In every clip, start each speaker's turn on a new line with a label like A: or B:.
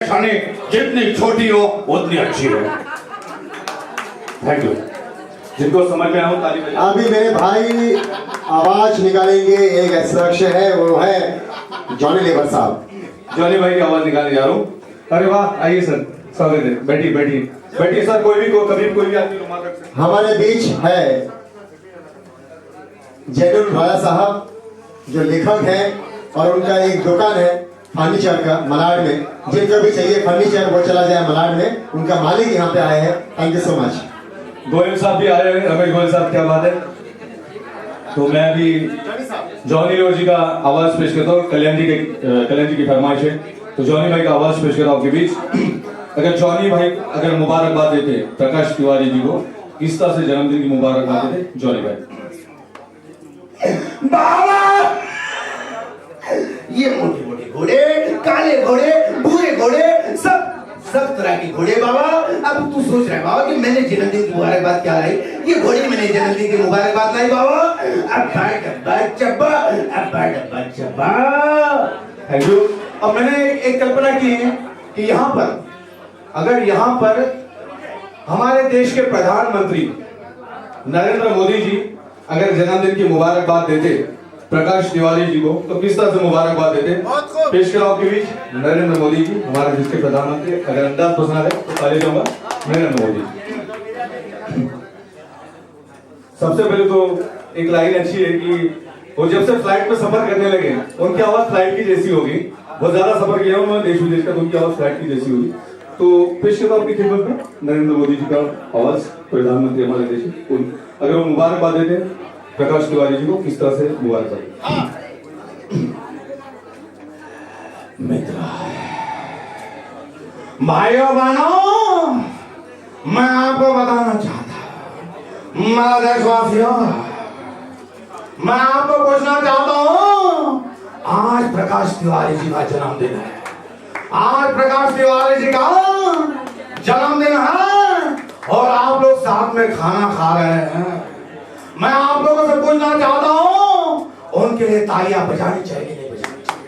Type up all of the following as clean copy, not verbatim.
A: खाने जितनी छोटी हो उतनी अच्छी हो। Thank you. जिनको समझ में आया ताली बजाओ।
B: अभी मेरे भाई आवाज निकालेंगे, एक ऐसा अक्षर है वो है जॉनी लेबर साहब।
A: जॉनी भाई की आवाज निकालने जा रहा हूँ। अरे वाह, आइए सर, स्वागत है। बैठिए बैठिए बैठिए सर। कोई भी कभी कोई भी आदमी रुमाल रख सकते।
B: हमारे बीच है जैनुल राजा साहब जो लेखक है और उनका एक दुकान है फर्नीचर का मलाड में। जिनको भी चाहिए फर्नीचर वो चला जाए मलाड में, उनका मालिक यहाँ पे आए हैं। Thank you so much.
A: Goyal साहब भी आए हैं, रमेश गोयल साहब, क्या बात है। तो मैं अभी जॉनी लीवर जी का आवाज पेश करता हूँ। कल्याण जी की फरमाइश है, तो जॉनी भाई का आवाज पेश करता हूँ आपके बीच। अगर जॉनी भाई अगर मुबारकबाद देते प्रकाश तिवारी जी को, किस तरह से जन्मदिन की मुबारकबाद देते जॉनी भाई।
C: बाबा, ये मोटे मोटे घोड़े, काले घोड़े, भूरे घोड़े, सब तरह के घोड़े बाबा। अब तू सोच रहा है बाबा कि मैंने जन्मदिन की मुबारकबाद क्या लाई? ये घोड़े मैंने जन्मदिन की मुबारकबाद लाई बाबा। अब्बा डब्बा चब्बा, अब्बा डब्बा चब्बा।
A: Thank you.
C: अब मैंने एक कल्पना की है कि यहाँ पर अगर यहाँ पर हमारे देश के प्रधानमंत्री
A: नरेंद्र मोदी जी अगर जन्मदिन की मुबारकबाद देते प्रकाश तिवारी जी को, तो किस तरह से मुबारकबाद देते? पेश कराओ के बीच नरेंद्र मोदी जी, हमारे देश के प्रधानमंत्री। अगर अंदाज पसंद है तो ताली दूंगा। नरेंद्र मोदी सबसे पहले तो एक लाइन अच्छी है कि वो जब से फ्लाइट में सफर करने लगे उनकी आवाज फ्लाइट की जैसी होगी। बहुत ज्यादा सफर किया उन्होंने देश विदेश का, तो उनकी आवाज फ्लाइट की जैसी होगी। तो पेश करता हूं आपकी खिदमत में नरेंद्र मोदी जी का आवाज, प्रधानमंत्री हमारे देश के। अगर वो मुबारकबाद देते प्रकाश तिवारी जी को, किस तरह से मुबारकबाद?
C: मित्र, भाइयों बहनों, मैं आपको बताना चाहता हूं, मेरे देशवासियों, मैं आपको पूछना चाहता हूं, आज प्रकाश तिवारी जी का जन्मदिन है। आज प्रकाश तिवारी जी का जन्मदिन है और आप लोग साथ में खाना खा रहे हैं। मैं आप लोगों से पूछना चाहता हूं, उनके लिए तालियां बजानी चाहिए नहीं बजानी चाहिए?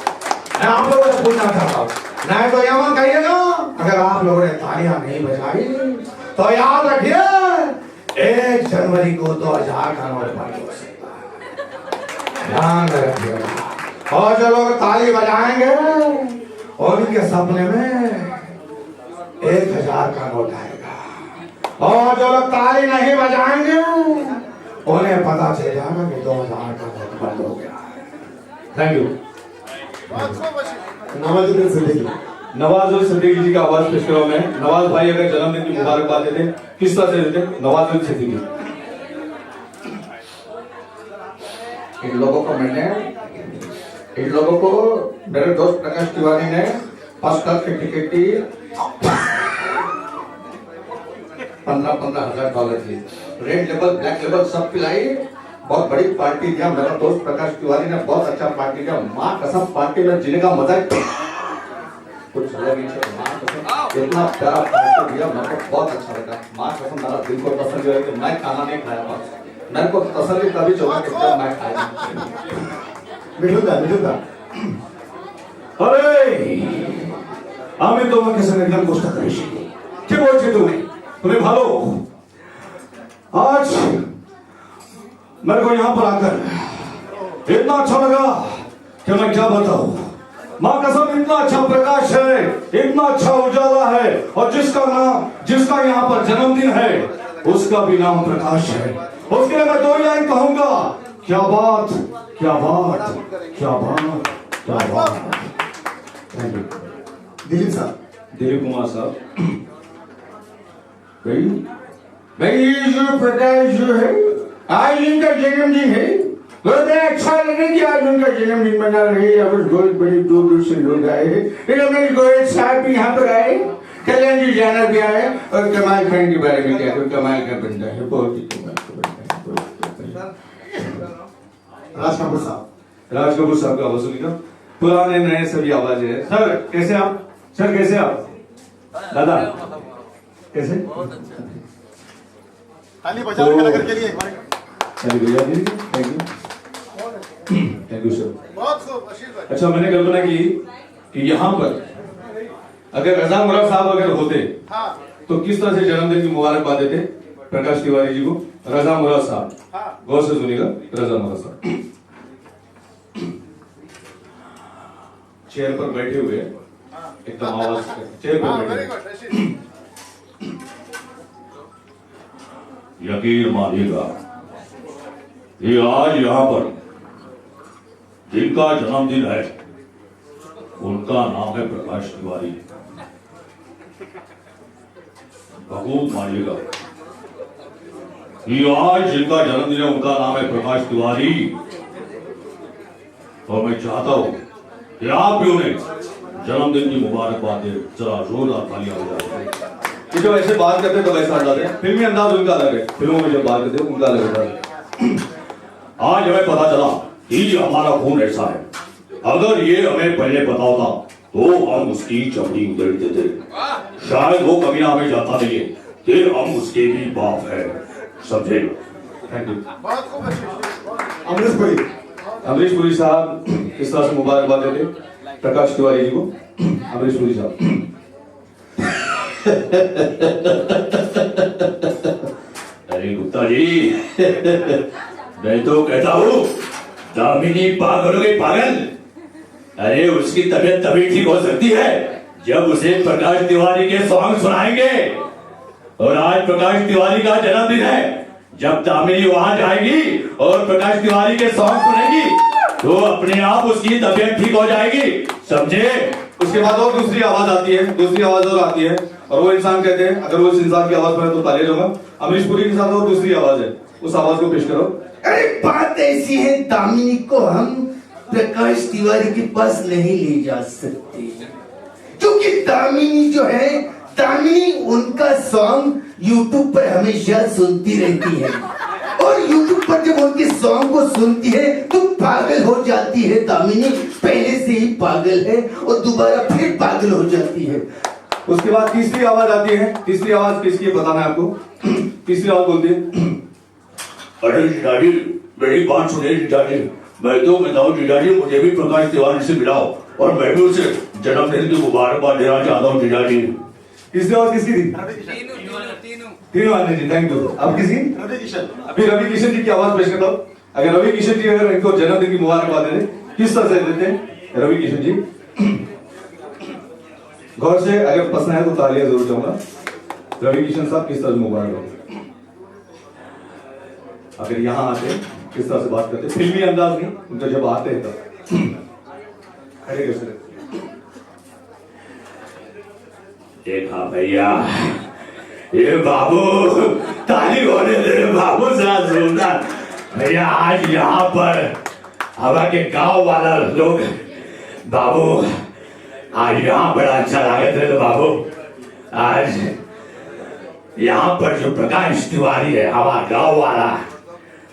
C: मैं आप लोगों से पूछना चाहता हूं, नहीं तो यमन कहिएगा। अगर आप लोगों ने तालियां नहीं बजाई तो याद रखिए 1 जनवरी को 2000 का नोट बंद हो सकता है। ध्यान रखिएगा। और जो लोग ताली बजाएंगे उनके सपने में 1000 का नोट आएगा। और जो लोग ताली नहीं बजाएंगे उन्हें पता चल जाएगा कि 2000 का नोट बंद हो गया है।
A: Thank you.
B: नवाजुद्दीन सिद्दीकी।
A: नवाजुल सिद्दीकी जी का आवाज पेश करो। मैं नवाज भाई अगर जन्मदिन की मुबारकबाद देते किस तरह से देते? नवाजुल सिद्दीकी।
C: इन लोगों को मेरे दोस्त प्रकाश तिवारी ने फर्स्ट क्लास की टिकट दी, 15,000 डॉलर की। रेड लेबल ब्लैक लेबल सब पिलाई, बहुत बड़ी पार्टी दिया। मेरा दोस्त प्रकाश तिवारी ने बहुत अच्छा पार्टी दिया। माँ कसम पार्टी में जीने का मजा कुछ अलग ही है। माँ कसम इतना प्यारा पार्टी दिया, मेरे को बहुत अच्छा लगा। माँ कसम मेरा दिल को तसल्ली हुई कि मैं खाना नहीं खाया, बस मेरे को तसल्ली तभी चौका कि मैं खाया।
B: मिठुदा
C: अरे আমি তোমাকে সঙ্গে একদম কষ্ট করেছি। কি বলছো তুমি ভালো? आज मेरे को यहाँ पर आकर इतना अच्छा लगा कि मैं क्या बताऊं। माँ कसम इतना अच्छा प्रकाश है, इतना अच्छा उजाला है, और जिसका यहाँ पर जन्मदिन है उसका भी नाम प्रकाश है। उसके लिए मैं 2 लाइन कहूंगा, क्या बात क्या बात क्या बात क्या बात।
B: Thank you. दिलीप साहब।
A: दिलीप कुमार साहब।
C: भाई जो प्रकाश जो है आज इनका जन्मदिन है, बहुत अच्छा लगे कि आज उनका जन्मदिन मना रहे। यहाँ पर बहुत बड़ी दूर दूर से लोग आए हैं। रमेश गोयल साहब भी यहाँ पर आए, कल्याण जी जाना भी आए, और कमाल खान के बारे में क्या, कोई कमाल का बंदा है, बहुत ही कमाल का बंदा है।
B: राज कपूर साहब।
A: राज कपूर साहब का वसूली का पुराने नए सभी आवाजें हैं। सर कैसे आप? सर कैसे आप? दादा कैसे?
B: ताली बजाओ नगर के लिए।
A: Thank you sir.
B: बहुत खूब आशीर्वाद।
A: अच्छा, मैंने कल्पना की कि यहाँ पर अगर रजा मुराद साहब अगर होते तो किस तरह से जन्मदिन की मुबारकबाद देते प्रकाश तिवारी जी को? रजा मुराद साहब, गौर से सुनिएगा, रजा मुराद साहब चेयर पर बैठे हुए एकदम आवाज चेयर पर बैठे।
D: यकीन मानिएगा, ये आज यहाँ पर जिनका जन्मदिन है उनका नाम है प्रकाश तिवारी। बखूब मानिएगा, ये आज जिनका जन्मदिन है उनका नाम है प्रकाश तिवारी। और मैं चाहता हूं कि आप भी उन्हें जन्मदिन की मुबारकबाद दे। जरा जोरदार तालियां हो जाए।
A: कि जब ऐसे बात करते तो वैसा अंदाज है, फिल्मी अंदाज उनका अलग है, फिल्मों में जब बात करते उनका अलग होता है।
D: आज हमें पता चला कि हमारा खून ऐसा है, अगर ये हमें पहले पता होता तो हम उसकी चमड़ी उधेड़ देते। शायद वो कभी हमें जाता नहीं है कि हम उसके भी बाप है, समझे?
A: Thank you.
B: अमरीश पुरी।
A: अमरीश पुरी साहब किस तरह से मुबारकबाद देते प्रकाश तिवारी जी को? अमरीश पुरी साहब।
D: अरे गुप्ता जी, मैं तो कहता हूँ दामिनी पागल हो गई, पागल। अरे उसकी तबीयत तभी ठीक हो सकती है जब उसे प्रकाश तिवारी के सॉन्ग सुनाएंगे। और आज प्रकाश तिवारी का जन्मदिन है, जब दामिनी वहां जाएगी और प्रकाश तिवारी के सॉन्ग सुनेगी तो अपने आप उसकी तबीयत ठीक हो जाएगी, समझे?
A: उसके बाद और दूसरी आवाज आती है, दूसरी आवाज और आती है, और वो इंसान कहते हैं अगर वो इस इंसान की आवाज पर तो तालियां दूंगा। अमरीश पुरी के साथ और दूसरी आवाज है, उस आवाज को पेश करो।
C: अरे बात ऐसी है, दामिनी को हम प्रकाश तिवारी के पास नहीं ले जा सकते, क्योंकि दामिनी जो है, दामिनी उनका सॉन्ग यूट्यूब पर हमेशा सुनती रहती है, और यूट्यूब पर जब उनके सॉन्ग को सुनती है तो पागल हो जाती है। दामिनी पहले से ही पागल है और दोबारा फिर पागल हो जाती है।
A: उसके बाद तीसरी आवाज आती है, तीसरी आवाज किसकी है बताना है आपको। तीसरी आवाज बोलती है,
D: अरे जीजाजी मेरी बात सुनिए जीजाजी, मैं तो कहता हूँ जीजाजी मुझे भी प्रकाश तिवारी से मिलाओ और मैं भी उसे जन्मदिन की मुबारकबाद देना चाहता हूँ जीजाजी।
A: तीसरी आवाज किसकी थी? तीनों आने जी, थैंक यू। अब किसी अभी रवि किशन जी की आवाज पेश करता हूँ। अगर रवि किशन जी अगर इनको जन्मदिन की मुबारकबाद दे किस तरह से देते हैं रवि किशन जी? गौर से अगर पसंद है तो तालियां जरूर जाऊंगा। रवि किशन साहब किस तरह से मुबारकबाद अगर यहाँ आते किस तरह से बात करते, फिल्मी अंदाज नहीं उनका, जब आते हैं तब खड़े कैसे रहते?
D: देखा भैया, ये बाबू ताली होने दे बाबू, जरा जोरदार भैया। आज यहाँ पर हवा के गांव वाला लोग बाबू, आज यहाँ बड़ा अच्छा लागत है। तो बाबू आज यहाँ पर जो प्रकाश तिवारी है हमारा गांव वाला,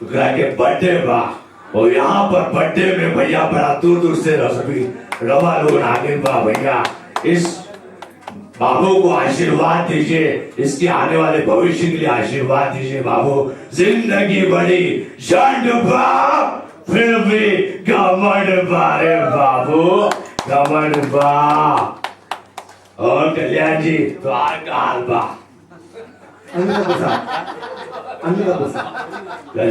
D: के बर्थडे बा, और यहाँ पर बर्थडे में भैया बड़ा दूर दूर से रसबी रवा लोग आगे बा। भैया इस बाबू को आशीर्वाद दीजिए, इसके आने वाले भविष्य के लिए आशीर्वाद दीजिए बाबू। जिंदगी बड़ी झंड बा फिर भी घमंड बा रे बाबू, घमंड बा। और कल्याण जी तो हाल बा।
B: अंदर बसा।